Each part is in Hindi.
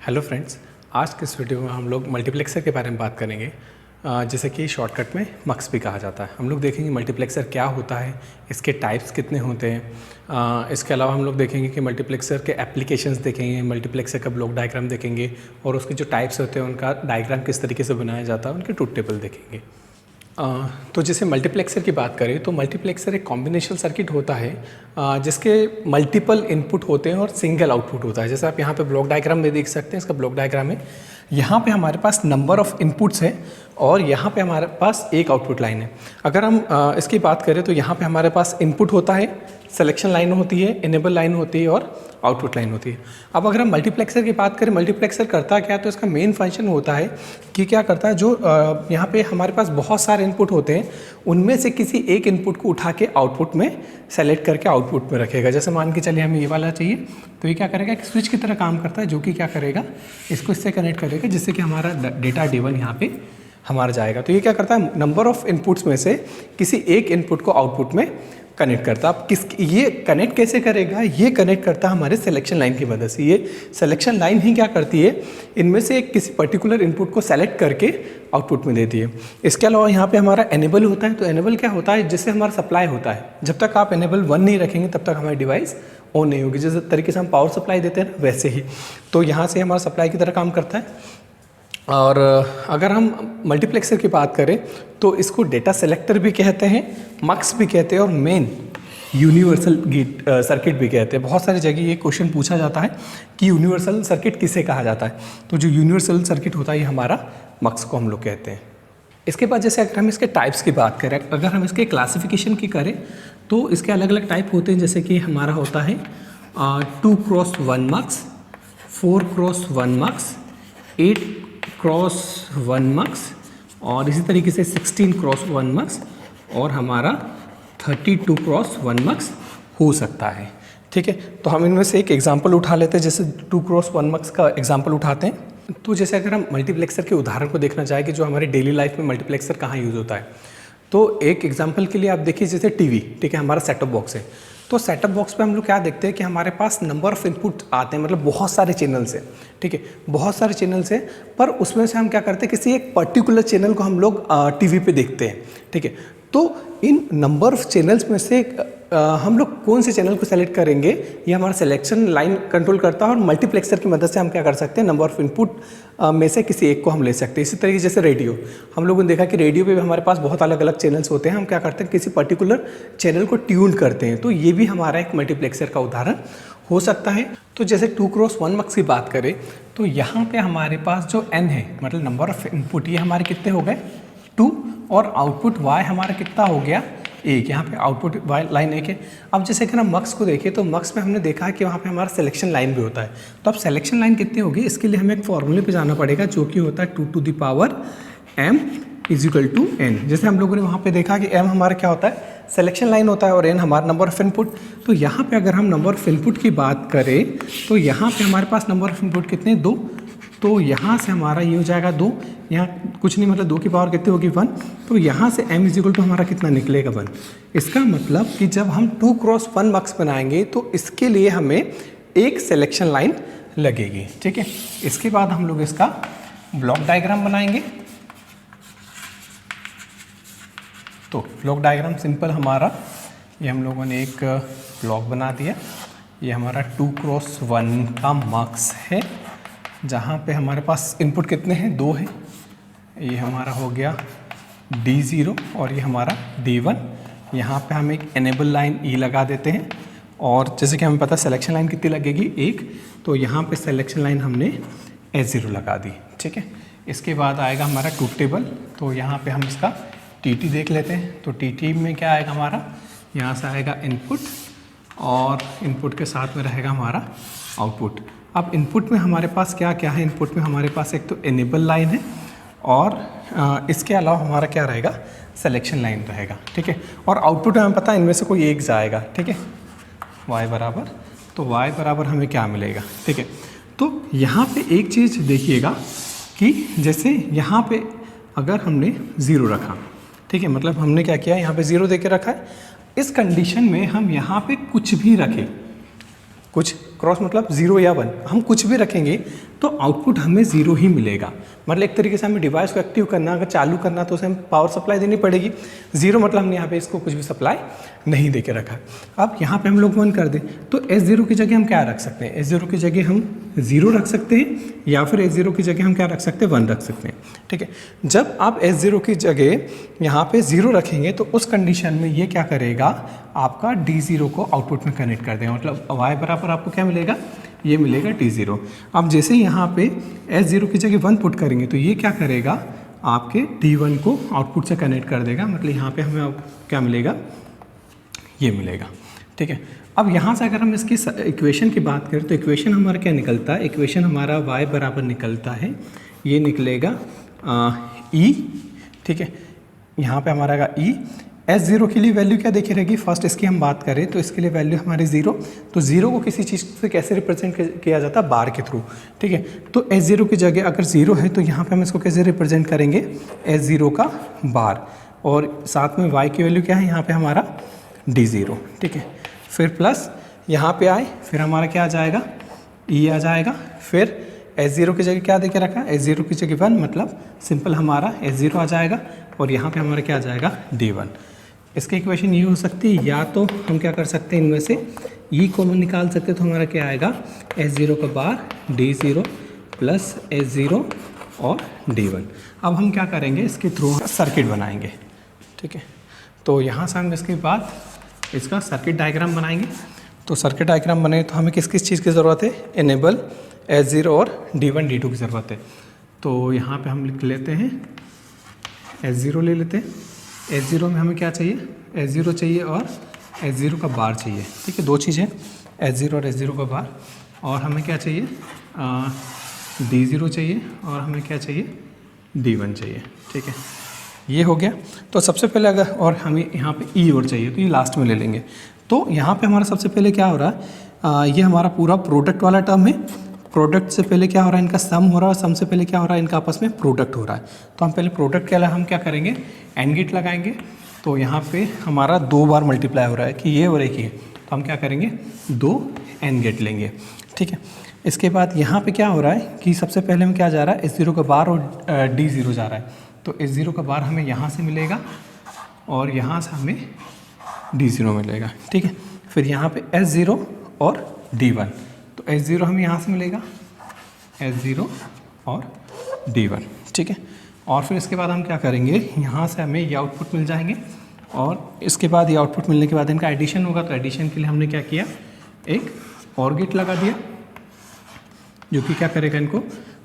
हेलो फ्रेंड्स, आज के इस वीडियो में हम लोग मल्टीप्लेक्सर के बारे में बात करेंगे, जैसे कि शॉर्टकट में मक्स भी कहा जाता है। हम लोग देखेंगे मल्टीप्लेक्सर क्या होता है, इसके टाइप्स कितने होते हैं। इसके अलावा हम लोग देखेंगे कि मल्टीप्लेक्सर के एप्लीकेशंस देखेंगे, मल्टीप्लेक्सर का ब्लॉक डायग्राम देखेंगे और उसके जो टाइप्स होते हैं उनका डायग्राम किस तरीके से बनाया जाता है, उनके ट्रूथ टेबल देखेंगे। तो जैसे मल्टीप्लेक्सर की बात करें तो मल्टीप्लेक्सर एक कॉम्बिनेशन सर्किट होता है जिसके मल्टीपल इनपुट होते हैं और सिंगल आउटपुट होता है। जैसे आप यहाँ पे ब्लॉक डायग्राम में देख सकते हैं, इसका ब्लॉक डायग्राम है। यहाँ पे हमारे पास नंबर ऑफ़ इनपुट्स है और यहाँ पे हमारे पास एक आउटपुट लाइन है। अगर हम इसकी बात करें तो यहाँ पे हमारे पास इनपुट होता है, सिलेक्शन लाइन होती है, इनेबल लाइन होती है और आउटपुट लाइन होती है। अब अगर हम मल्टीप्लेक्सर की बात करें, मल्टीप्लेक्सर करता क्या है, तो इसका मेन फंक्शन होता है कि क्या करता है, जो यहाँ पे हमारे पास बहुत सारे इनपुट होते हैं, उनमें से किसी एक इनपुट को उठा के आउटपुट में सेलेक्ट करके आउटपुट में रखेगा। जैसे मान के चलिए हमें ये वाला चाहिए, तो ये क्या करेगा कि स्विच की तरह काम करता है, जो कि क्या करेगा, इसको इससे कनेक्ट करेगा जिससे कि हमारा डेटा D1 यहाँ पे हमारा जाएगा। तो ये क्या करता है, नंबर ऑफ़ इनपुट्स में से किसी एक इनपुट को आउटपुट में कनेक्ट करता है। अब ये कनेक्ट कैसे करेगा, ये कनेक्ट करता है हमारे सिलेक्शन लाइन की मदद से। ये सिलेक्शन लाइन ही क्या करती है, इनमें से किसी पर्टिकुलर इनपुट को सेलेक्ट करके आउटपुट में देती है। इसके अलावा यहाँ पे हमारा एनेबल होता है। तो एनेबल क्या होता है, जिससे हमारा सप्लाई होता है। जब तक आप एनेबल 1 नहीं रखेंगे तब तक हमारी डिवाइस ऑन नहीं होगी। जिस तरीके से हम पावर सप्लाई देते हैं वैसे ही, तो यहाँ से हमारा सप्लाई की तरह काम करता है। और अगर हम मल्टीप्लेक्सर की बात करें तो इसको डेटा सेलेक्टर भी कहते हैं, मक्स भी कहते हैं और मेन यूनिवर्सल गेट सर्किट भी कहते हैं। बहुत सारी जगह ये क्वेश्चन पूछा जाता है कि यूनिवर्सल सर्किट किसे कहा जाता है। तो जो यूनिवर्सल सर्किट होता है ये हमारा मक्स को हम लोग कहते हैं। इसके बाद जैसे अगर हम इसके टाइप्स की बात करें, अगर हम इसके क्लासिफिकेशन की करें तो इसके अलग अलग टाइप होते हैं। जैसे कि हमारा होता है 2x1 मक्स, 4x1 मक्स, 8x1 मक्स और इसी तरीके से 16x1 मक्स और हमारा 32x1 मक्स हो सकता है। ठीक है, तो हम इनमें से एक एग्जांपल उठा लेते हैं। जैसे 2x1 मक्स का एग्जांपल उठाते हैं। तो जैसे अगर हम मल्टीप्लेक्सर के उदाहरण को देखना चाहें कि जो हमारी डेली लाइफ में मल्टीप्लेक्सर कहाँ यूज़ होता है, तो एक एग्जांपल के लिए आप देखिए, जैसे टीवी, ठीक है, हमारा सेटअप बॉक्स है। तो सेटअप बॉक्स पे हम लोग क्या देखते हैं कि हमारे पास नंबर ऑफ़ इनपुट आते हैं, मतलब बहुत सारे चैनल्स हैं। ठीक है, बहुत सारे चैनल्स हैं, पर उसमें से हम क्या करते हैं, किसी एक पर्टिकुलर चैनल को हम लोग टीवी पे देखते हैं। ठीक है, तो इन नंबर ऑफ़ चैनल्स में से हम लोग कौन से चैनल को सेलेक्ट करेंगे, ये हमारा सिलेक्शन लाइन कंट्रोल करता है। और मल्टीप्लेक्सर की मदद से हम क्या कर सकते हैं, नंबर ऑफ़ इनपुट में से किसी एक को हम ले सकते हैं। इसी तरीके जैसे रेडियो, हम लोगों ने देखा कि रेडियो पे भी हमारे पास बहुत अलग अलग चैनल्स होते हैं। हम क्या करते हैं, किसी पर्टिकुलर चैनल को ट्यून करते हैं। तो ये भी हमारा एक मल्टीप्लेक्सर का उदाहरण हो सकता है। तो जैसे 2x1 मक्स की बात करें तो यहाँ पे हमारे पास जो n है, मतलब नंबर ऑफ़ इनपुट, ये हमारे कितने हो गए 2 और आउटपुट y हमारा कितना हो गया 1। यहाँ पे आउटपुट y लाइन 1 है। अब जैसे कि हम मक्स को देखें तो मक्स में हमने देखा है कि वहाँ पे हमारा सिलेक्शन लाइन भी होता है। तो अब सिलेक्शन लाइन कितनी होगी, इसके लिए हमें एक फॉर्मूले पे जाना पड़ेगा, जो कि होता है 2 to the power m = n। जैसे हम लोगों ने वहाँ पे देखा कि m हमारा क्या होता है, सिलेक्शन लाइन होता है और n हमारा नंबर ऑफ़ इनपुट। तो यहाँ पे अगर हम नंबर ऑफ़ इनपुट की बात करें तो यहाँ पे हमारे पास नंबर ऑफ़ इनपुट कितने, 2। तो यहाँ से हमारा ये हो जाएगा 2, यहाँ कुछ नहीं, मतलब 2 की पावर कितनी होगी 1। तो यहाँ से m = हमारा कितना निकलेगा 1। इसका मतलब कि जब हम 2x1 मक्स बनाएंगे तो इसके लिए हमें एक सिलेक्शन लाइन लगेगी। ठीक है, इसके बाद हम लोग इसका ब्लॉक डायग्राम बनाएंगे। तो ब्लॉक डायग्राम सिंपल हमारा, ये हम लोगों ने एक ब्लॉक बना दिया। ये हमारा 2x1 का मक्स है, जहाँ पे हमारे पास इनपुट कितने हैं, 2 हैं। ये हमारा हो गया D0 और ये हमारा D1। यहाँ पे हम एक एनेबल लाइन E लगा देते हैं और जैसे कि हमें पता है सिलेक्शन लाइन कितनी लगेगी 1, तो यहाँ पे सिलेक्शन लाइन हमने S0 लगा दी। ठीक है, इसके बाद आएगा हमारा ट्रूथ टेबल। तो यहाँ पे हम इसका TT देख लेते हैं। तो TT में क्या आएगा हमारा, यहाँ से आएगा इनपुट और इनपुट के साथ में रहेगा हमारा आउटपुट। अब इनपुट में हमारे पास क्या क्या है, इनपुट में हमारे पास एक तो एनेबल लाइन है और इसके अलावा हमारा क्या रहेगा, सिलेक्शन लाइन रहेगा। ठीक है, और आउटपुट हमें पता है इनमें से कोई एक जाएगा। ठीक है, y बराबर, तो y बराबर हमें क्या मिलेगा। ठीक है, तो यहाँ पे एक चीज़ देखिएगा कि जैसे यहाँ पे अगर हमने 0 रखा, ठीक है, मतलब हमने क्या किया, यहाँ पे 0 दे के रखा है। इस कंडीशन में हम यहाँ पे कुछ भी रखें, कुछ क्रॉस मतलब 0 या 1, हम कुछ भी रखेंगे तो आउटपुट हमें 0 ही मिलेगा। मतलब एक तरीके से हमें डिवाइस को एक्टिव करना, अगर चालू करना तो उसे हमें पावर सप्लाई देनी पड़ेगी। 0 मतलब हमने यहाँ पे इसको कुछ भी सप्लाई नहीं दे के रखा। अब यहाँ पे हम लोग 1 कर दें तो S0 की जगह हम क्या रख सकते हैं, S0 की जगह हम 0 रख सकते हैं या फिर S0 की जगह हम क्या रख सकते हैं, 1 रख सकते हैं। ठीक है, जब आप S0 की जगह यहाँ पे 0 रखेंगे तो उस कंडीशन में ये क्या करेगा, आपका D0 को आउटपुट में कनेक्ट कर देगा। मतलब Y बराबर आपको क्या मिलेगा, ये मिलेगा D0। अब जैसे यहाँ पे S0 की जगह 1 पुट करेंगे तो ये क्या करेगा, आपके D1 को आउटपुट से कनेक्ट कर देगा। मतलब यहाँ पे हमें क्या मिलेगा, ये मिलेगा। ठीक है, अब यहाँ से अगर हम इसकी इक्वेशन की बात करें तो इक्वेशन हमारा क्या निकलता है, इक्वेशन हमारा Y बराबर निकलता है, ये निकलेगा E। ठीक है, यहाँ पे हमारा का E। S0 के लिए वैल्यू क्या देखी रहेगी, फर्स्ट इसकी हम बात करें तो इसके लिए वैल्यू हमारी 0। तो 0 को किसी चीज़ से कैसे रिप्रेजेंट किया जाता है, बार के थ्रू। ठीक है, तो S0 की जगह अगर 0 है तो यहाँ पे हम इसको कैसे रिप्रेजेंट करेंगे, S0 का बार, और साथ में Y की वैल्यू क्या है यहाँ पे हमारा D0। ठीक है, फिर प्लस यहाँ पे आए, फिर हमारा क्या आ जाएगा, E आ जाएगा। फिर S0 की जगह क्या देके रखा है, S0 की जगह 1, मतलब सिंपल हमारा S0 आ जाएगा और यहाँ पे हमारा क्या आ जाएगा, D1। इसकी इक्वेशन ये हो सकती है, या तो हम क्या कर सकते हैं, इनमें से E कॉमन निकाल सकते हैं तो हमारा क्या आएगा, S0 का बार D0 प्लस S0 और D1। अब हम क्या करेंगे, इसके थ्रू सर्किट बनाएंगे। ठीक है, तो यहाँ से हम इसके बाद इसका सर्किट डायग्राम बनाएंगे। तो सर्किट डायग्राम बने तो हमें किस किस चीज़ की ज़रूरत है, इनेबल, S0 और D1 D2 की ज़रूरत है। तो यहाँ पे हम लिख लेते हैं, S0 ले लेते हैं। S0 में हमें क्या चाहिए, S0 चाहिए और S0 का बार चाहिए। ठीक है, 2 चीज़ें, S0 और S0 का बार। और हमें क्या चाहिए, D0 चाहिए और हमें क्या चाहिए, D1 चाहिए। ठीक है, ये हो गया। तो सबसे पहले अगर, और हमें यहाँ पे E और चाहिए तो ये लास्ट में ले लेंगे। तो यहाँ पे हमारा सबसे पहले क्या हो रहा है, ये हमारा पूरा प्रोडक्ट वाला टर्म है। प्रोडक्ट से पहले क्या हो रहा है, इनका सम हो रहा है, और सम से पहले क्या हो रहा है, इनका आपस में प्रोडक्ट हो रहा है। तो हम पहले प्रोडक्ट के लिए हम क्या करेंगे, एंड गेट लगाएंगे। तो यहाँ पे हमारा 2 बार मल्टीप्लाई हो रहा है कि ये और एक ये, तो हम क्या करेंगे, 2 एंड गेट लेंगे। ठीक है, इसके बाद यहाँ पे क्या हो रहा है कि सबसे पहले में क्या जा रहा है, S0 का बार और D0 जा रहा है। तो S0 का बार हमें यहाँ से मिलेगा और यहाँ से हमें D0 मिलेगा। ठीक है, फिर यहाँ पे S0 और D1, तो S0 हमें यहाँ से मिलेगा, S0 और D1। ठीक है, और फिर इसके बाद हम क्या करेंगे, यहाँ से हमें ये आउटपुट मिल जाएंगे और इसके बाद ये आउटपुट मिलने के बाद इनका एडिशन होगा। तो एडिशन के लिए हमने क्या किया, एक और गेट लगा दिया जो कि क्या करेगा, इनको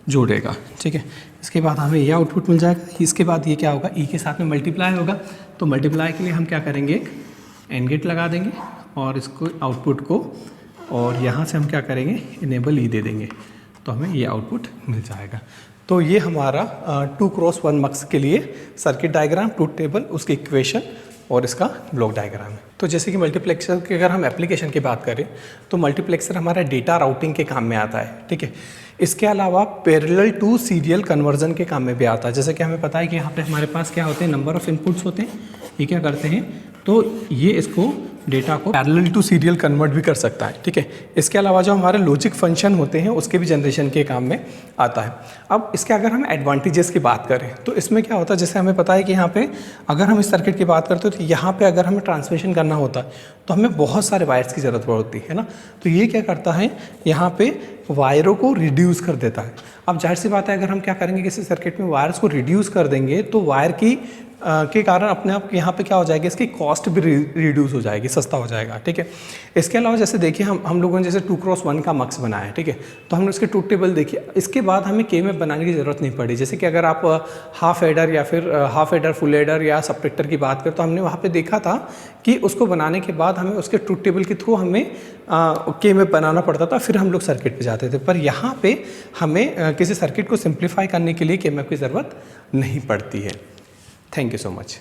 जोड़ेगा। ठीक है, इसके बाद हमें यह आउटपुट मिल जाएगा। इसके बाद ये क्या होगा, ई के साथ में मल्टीप्लाई होगा। तो मल्टीप्लाई के लिए हम क्या करेंगे, एक एंड गेट लगा देंगे और इसको आउटपुट को, और यहाँ से हम क्या करेंगे, इनेबल ई दे देंगे, तो हमें ये आउटपुट मिल जाएगा। तो ये हमारा 2x1 मक्स के लिए सर्किट डायग्राम, ट्रूथ टेबल, उसकी इक्वेशन और इसका ब्लॉक डायग्राम है। तो जैसे कि मल्टीप्लेक्सर की अगर हम एप्लीकेशन की बात करें तो मल्टीप्लेक्सर हमारा डेटा राउटिंग के काम में आता है। ठीक है, इसके अलावा पैरेलल टू सीरियल कन्वर्जन के काम में भी आता है। जैसे कि हमें पता है कि यहाँ पे हमारे पास क्या होते हैं, नंबर ऑफ इनपुट्स होते हैं। ये क्या करते हैं, तो ये इसको डेटा को पैरेलल टू सीरियल कन्वर्ट भी कर सकता है। ठीक है, इसके अलावा जो हमारे लॉजिक फंक्शन होते हैं उसके भी जनरेशन के काम में आता है। अब इसके अगर हम एडवांटेजेस की बात करें तो इसमें क्या होता है, जैसे हमें पता है कि यहाँ पे अगर हम इस सर्किट की बात करते हो तो यहाँ पे अगर हमें ट्रांसमिशन करना होता है तो हमें बहुत सारे वायर्स की ज़रूरत पड़ती है ना। तो ये क्या करता है, यहाँ पे वायरों को रिड्यूस कर देता है। अब जाहिर सी बात है, अगर हम क्या करेंगे, किसी सर्किट में वायर्स को रिड्यूस कर देंगे तो वायर की के कारण अपने आप यहाँ पे क्या हो जाएगा, इसकी कॉस्ट भी रिड्यूस हो जाएगी, सस्ता हो जाएगा। ठीक है, इसके अलावा जैसे देखिए हम लोगों ने जैसे 2x1 का मक्स बनाया है। ठीक है, तो हमने उसके ट्रूथ टेबल देखी, इसके बाद हमें के में बनाने की ज़रूरत नहीं पड़ी। जैसे कि अगर आप हाफ एडर या फिर हाफ एडर, फुल एडर या सबट्रैक्टर की बात करें तो हमने वहाँ पर देखा था कि उसको बनाने के बाद हमें उसके ट्रूथ टेबल के थ्रू हमें के में बनाना पड़ता था, फिर हम लोग सर्किट पर जाते थे। पर यहाँ पर हमें किसी सर्किट को सिंप्लीफाई करने के लिए के मैप की ज़रूरत नहीं पड़ती है। Thank you so much.